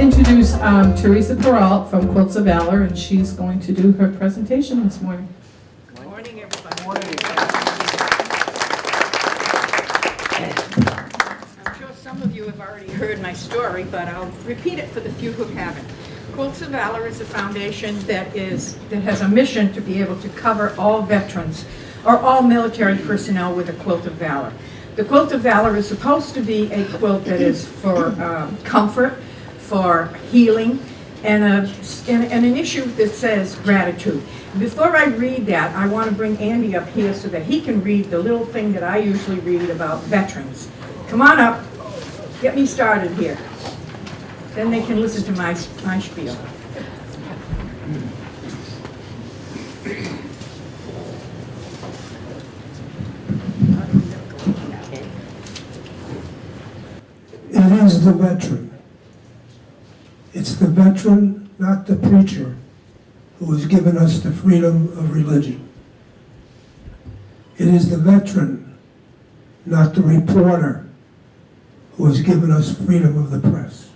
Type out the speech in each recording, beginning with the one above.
introduce Teresa Peralt from Quilts of Valor, and she's going to do her presentation this morning. Good morning, everybody. I'm sure some of you have already heard my story, but I'll repeat it for the few who haven't. Quilts of Valor is a foundation that has a mission to be able to cover all veterans or all military personnel with a Quilt of Valor. The Quilt of Valor is supposed to be a quilt that is for comfort, for healing, and an issue that says gratitude. Before I read that, I want to bring Andy up here so that he can read the little thing that I usually read about veterans. Come on up. Get me started here. Then they can listen to my spiel. It is the veteran. It's the veteran, not the preacher, who has given us the freedom of religion. It is the veteran, not the reporter, who has given us freedom of the press.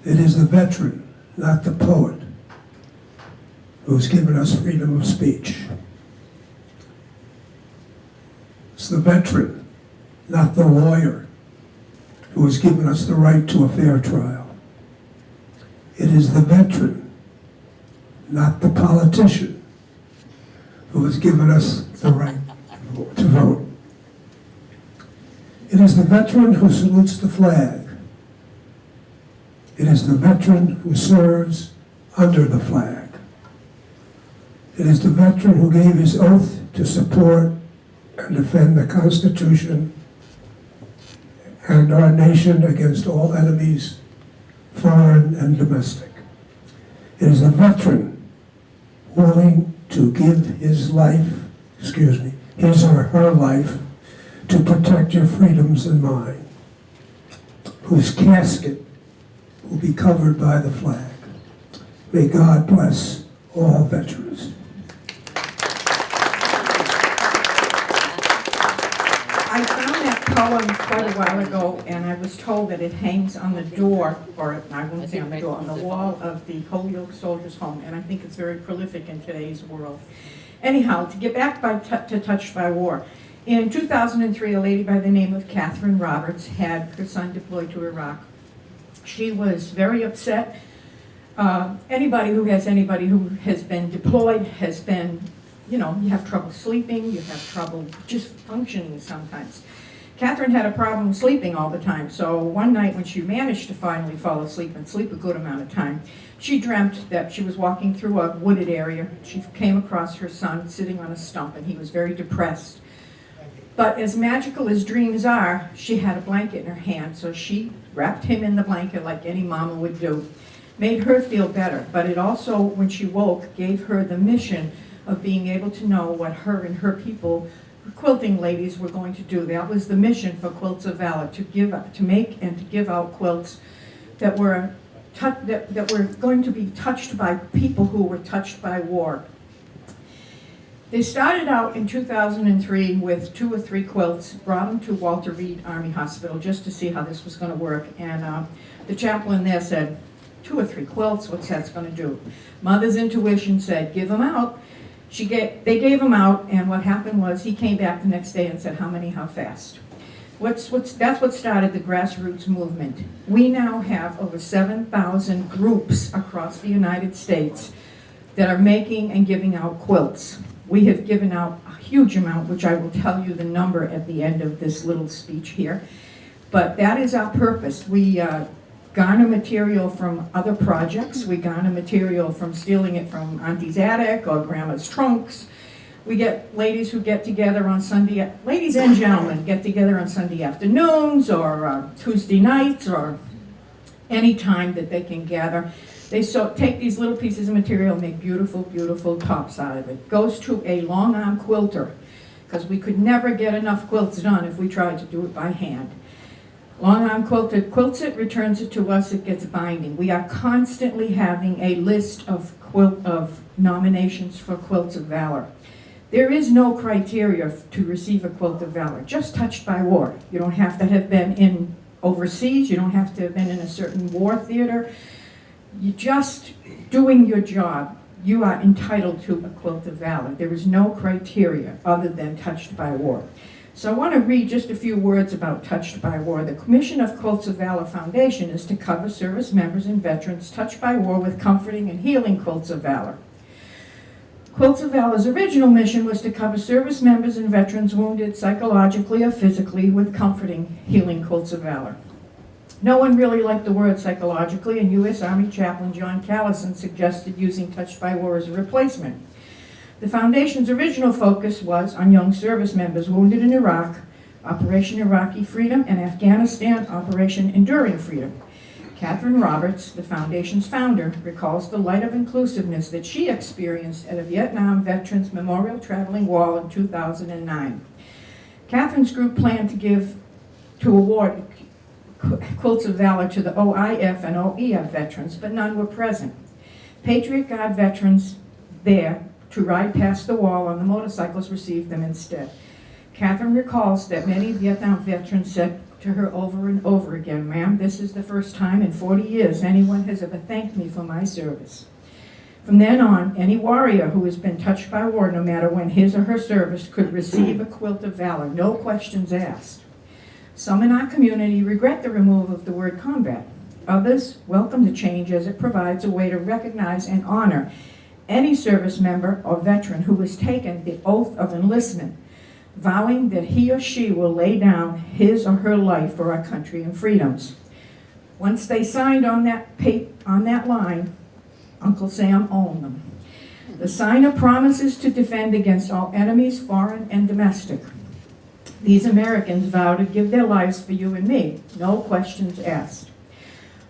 It is the veteran, not the poet, who has given us freedom of speech. It's the veteran, not the lawyer, who has given us the right to a fair trial. It is the veteran, not the politician, who has given us the right to vote. It is the veteran who salutes the flag. It is the veteran who serves under the flag. It is the veteran who gave his oath to support and defend the Constitution and our nation against all enemies, foreign and domestic. It is a veteran willing to give his or her life, to protect your freedoms and mine, whose casket will be covered by the flag. May God bless all veterans. I found that poem quite a while ago, and I was told that it hangs on the door, or I won't say on the door, on the wall of the Holyoke Soldiers' Home, and I think it's very prolific in today's world. Anyhow, to get back to Touched by War, in 2003, a lady by the name of Catherine Roberts had her son deployed to Iraq. She was very upset. Anybody who has been deployed has been, you have trouble sleeping, you have trouble just functioning sometimes. Catherine had a problem sleeping all the time, so one night when she managed to finally fall asleep and sleep a good amount of time, she dreamt that she was walking through a wooded area. She came across her son sitting on a stump, and he was very depressed. But as magical as dreams are, she had a blanket in her hand, so she wrapped him in the blanket like any mama would do. Made her feel better, but it also, when she woke, gave her the mission of being able to know what her and her people, quilting ladies, were going to do. That was the mission for Quilts of Valor, to make and to give out quilts that were going to be touched by people who were touched by war. They started out in 2003 with 2 or 3 quilts, brought them to Walter Reed Army Hospital just to see how this was going to work. And the chaplain there said, 2 or 3 quilts, what's that going to do? Mother's intuition said, give them out. They gave them out, and what happened was he came back the next day and said, how many, how fast? That's what started the grassroots movement. We now have over 7,000 groups across the United States that are making and giving out quilts. We have given out a huge amount, which I will tell you the number at the end of this little speech here. But that is our purpose. We garner material from other projects. We garner material from stealing it from Auntie's attic or Grandma's trunks. We get ladies who get together on Sunday, ladies and gentlemen get together on Sunday afternoons or Tuesday nights or any time that they can gather. They take these little pieces of material and make beautiful, beautiful tops out of it. Goes to a long arm quilter, because we could never get enough quilts done if we tried to do it by hand. Long arm quilter quilts it, returns it to us, it gets binding. We are constantly having a list of nominations for Quilts of Valor. There is no criteria to receive a Quilt of Valor, just touched by war. You don't have to have been in overseas, you don't have to have been in a certain war theater. You're just doing your job. You are entitled to a Quilt of Valor. There is no criteria other than touched by war. So I want to read just a few words about Touched by War. The Commission of Quilts of Valor Foundation is to cover service members and veterans touched by war with comforting and healing quilts of valor. Quilts of Valor's original mission was to cover service members and veterans wounded psychologically or physically with comforting, healing quilts of valor. No one really liked the word psychologically, and U.S. Army Chaplain John Callison suggested using Touched by War as a replacement. The Foundation's original focus was on young service members wounded in Iraq, Operation Iraqi Freedom, and Afghanistan, Operation Enduring Freedom. Catherine Roberts, the Foundation's founder, recalls the light of inclusiveness that she experienced at a Vietnam Veterans Memorial Traveling Wall in 2009. Catherine's group planned to award Quilts of Valor to the OIF and OEF veterans, but none were present. Patriot Guard veterans there to ride past the wall on the motorcycles received them instead. Catherine recalls that many Vietnam veterans said to her over and over again, "Ma'am, this is the first time in 40 years anyone has ever thanked me for my service." From then on, any warrior who has been touched by war, no matter when his or her service, could receive a Quilt of Valor, no questions asked. Some in our community regret the removal of the word combat. Others welcome the change as it provides a way to recognize and honor any service member or veteran who has taken the oath of enlistment, vowing that he or she will lay down his or her life for our country and freedoms. Once they signed on that line, Uncle Sam owned them. The signer promises to defend against all enemies, foreign and domestic. These Americans vow to give their lives for you and me, no questions asked.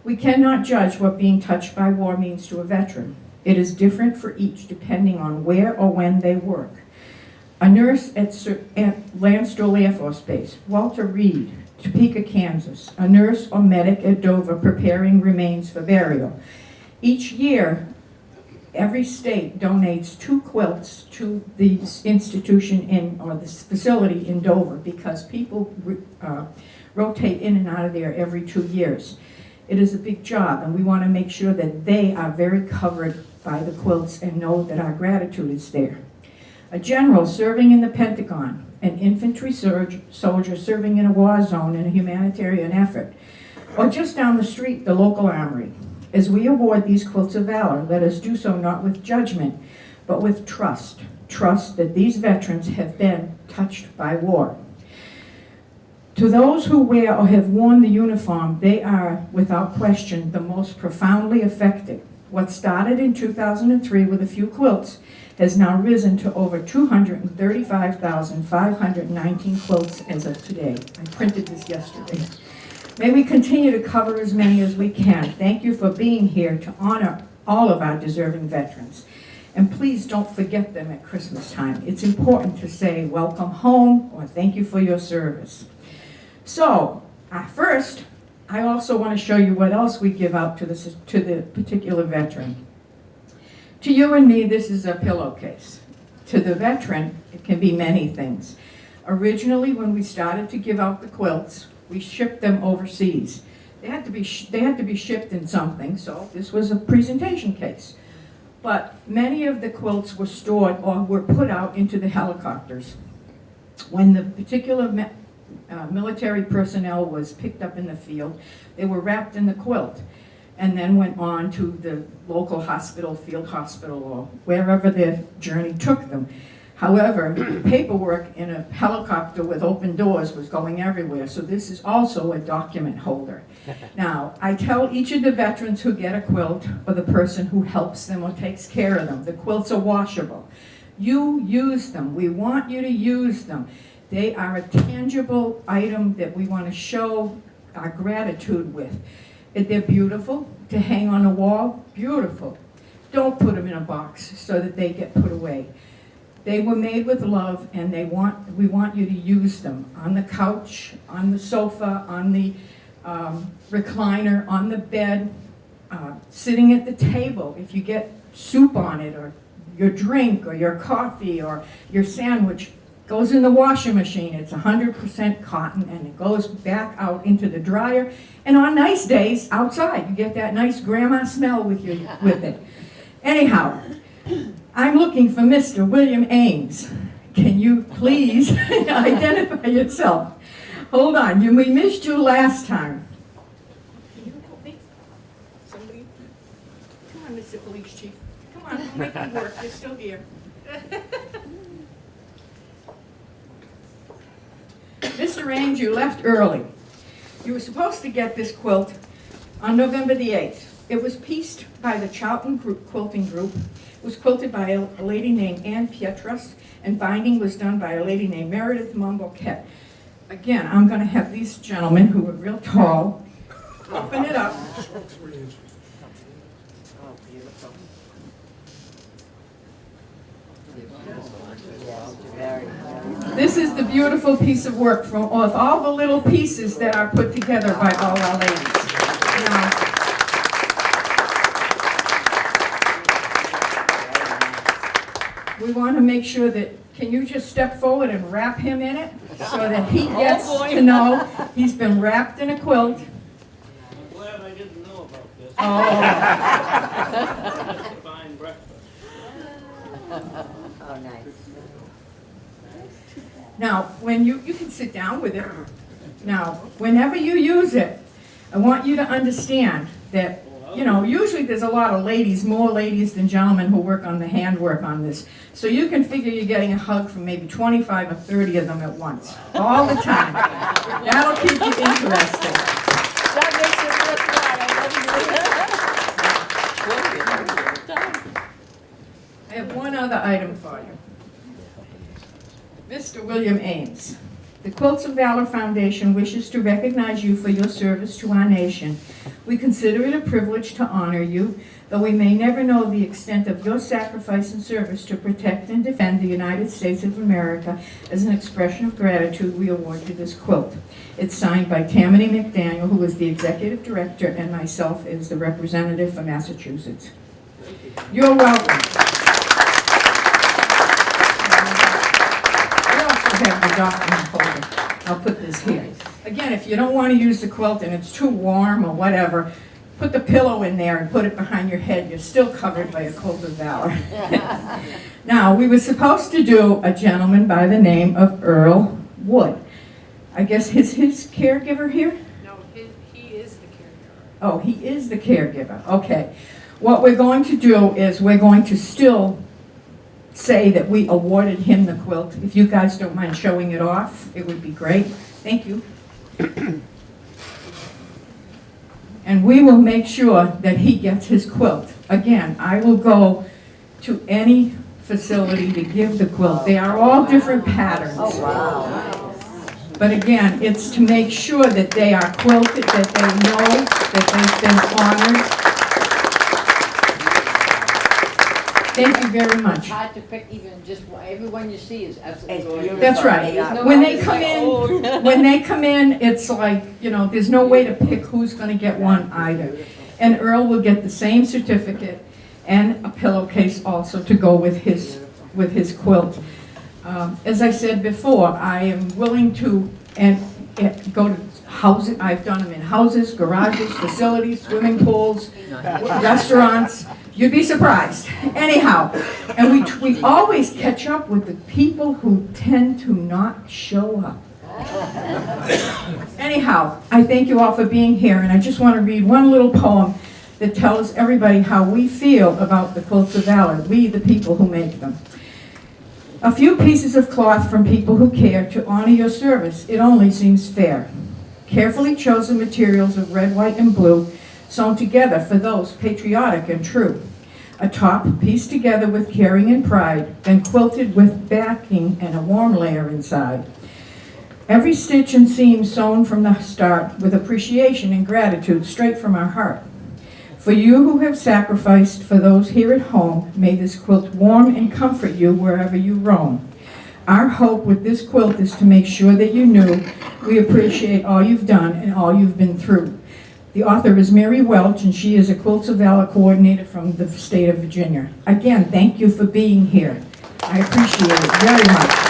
We cannot judge what being touched by war means to a veteran. It is different for each depending on where or when they work. A nurse at Landstuhl Air Force Base, Walter Reed, Topeka, Kansas. A nurse or medic at Dover preparing remains for burial. Each year, every state donates 2 quilts to the institution or this facility in Dover because people rotate in and out of there every 2 years. It is a big job, and we want to make sure that they are very covered by the quilts and know that our gratitude is there. A general serving in the Pentagon, an infantry soldier serving in a war zone in a humanitarian effort, or just down the street, the local armory. As we award these Quilts of Valor, let us do so not with judgment, but with trust. Trust that these veterans have been touched by war. To those who wear or have worn the uniform, they are, without question, the most profoundly affected. What started in 2003 with a few quilts has now risen to over 235,519 quilts as of today. I printed this yesterday. May we continue to cover as many as we can. Thank you for being here to honor all of our deserving veterans. And please don't forget them at Christmas time. It's important to say welcome home or thank you for your service. So, first, I also want to show you what else we give out to the particular veteran. To you and me, this is a pillowcase. To the veteran, it can be many things. Originally, when we started to give out the quilts, we shipped them overseas. They had to be shipped in something, so this was a presentation case. But many of the quilts were stored or were put out into the helicopters. When the particular military personnel was picked up in the field, they were wrapped in the quilt and then went on to the local hospital, field hospital, or wherever their journey took them. However, paperwork in a helicopter with open doors was going everywhere, so this is also a document holder. Now, I tell each of the veterans who get a quilt, or the person who helps them or takes care of them, the quilts are washable. You use them. We want you to use them. They are a tangible item that we want to show our gratitude with. They're beautiful to hang on a wall, beautiful. Don't put them in a box so that they get put away. They were made with love, and we want you to use them on the couch, on the sofa, on the recliner, on the bed, sitting at the table. If you get soup on it, or your drink, or your coffee, or your sandwich, goes in the washing machine. It's 100% cotton, and it goes back out into the dryer. And on nice days, outside, you get that nice grandma smell with it. Anyhow, I'm looking for Mr. William Ames. Can you please identify yourself? Hold on, we missed you last time. Can you help me? Somebody? Come on, Mr. Police Chief. Come on, we'll make it work. You're still here. Mr. Ames, you left early. You were supposed to get this quilt on November the 8th. It was pieced by the Charlton Quilting Group. It was quilted by a lady named Ann Pietras, and binding was done by a lady named Meredith Mumboquette. Again, I'm going to have these gentlemen, who are real tall, open it up. This is the beautiful piece of work with all the little pieces that are put together by all our ladies. Now, we want to make sure that, can you just step forward and wrap him in it so that he gets to know he's been wrapped in a quilt. I'm glad I didn't know about this. Oh. That's a fine breakfast. Oh, nice. Now, when you can sit down with it. Now, whenever you use it, I want you to understand that, usually there's a lot of ladies, more ladies than gentlemen who work on the handwork on this. So you can figure you're getting a hug from maybe 25 or 30 of them at once, all the time. That'll keep you interested. That makes it worthwhile. I have one other item for you. Mr. William Ames, the Quilts of Valor Foundation wishes to recognize you for your service to our nation. We consider it a privilege to honor you, though we may never know the extent of your sacrifice and service to protect and defend the United States of America. As an expression of gratitude, we award you this quilt. It's signed by Tammany McDaniel, who is the executive director, and myself as the representative for Massachusetts. You're welcome. Have the document folder. I'll put this here. Again, if you don't want to use the quilt and it's too warm or whatever, put the pillow in there and put it behind your head. You're still covered by a Quilt of Valor. Now, we were supposed to do a gentleman by the name of Earl Wood. I guess his caregiver here? No, he is the caregiver. Oh, he is the caregiver. Okay. What we're going to do is we're going to still say that we awarded him the quilt. If you guys don't mind showing it off, it would be great. Thank you. And we will make sure that he gets his quilt. Again, I will go to any facility to give the quilt. They are all different patterns. Oh, wow. But again, it's to make sure that they are quilted, that they know that they've been honored. Thank you very much. It's hard to pick even just everyone you see is absolutely gorgeous. That's right. When they come in, it's like, there's no way to pick who's going to get one either. And Earl will get the same certificate and a pillowcase also to go with his quilt. As I said before, I am willing to go to houses. I've done them in houses, garages, facilities, swimming pools, restaurants. You'd be surprised. Anyhow, and we always catch up with the people who tend to not show up. Anyhow, I thank you all for being here, and I just want to read one little poem that tells everybody how we feel about the Quilts of Valor, we the people who make them. A few pieces of cloth from people who care to honor your service, it only seems fair. Carefully chosen materials of red, white, and blue, sewn together for those patriotic and true. A top pieced together with caring and pride, then quilted with backing and a warm layer inside. Every stitch and seam sewn from the start with appreciation and gratitude straight from our heart. For you who have sacrificed for those here at home, may this quilt warm and comfort you wherever you roam. Our hope with this quilt is to make sure that you knew we appreciate all you've done and all you've been through. The author is Mary Welch, and she is a Quilts of Valor coordinator from the state of Virginia. Again, thank you for being here. I appreciate it very much.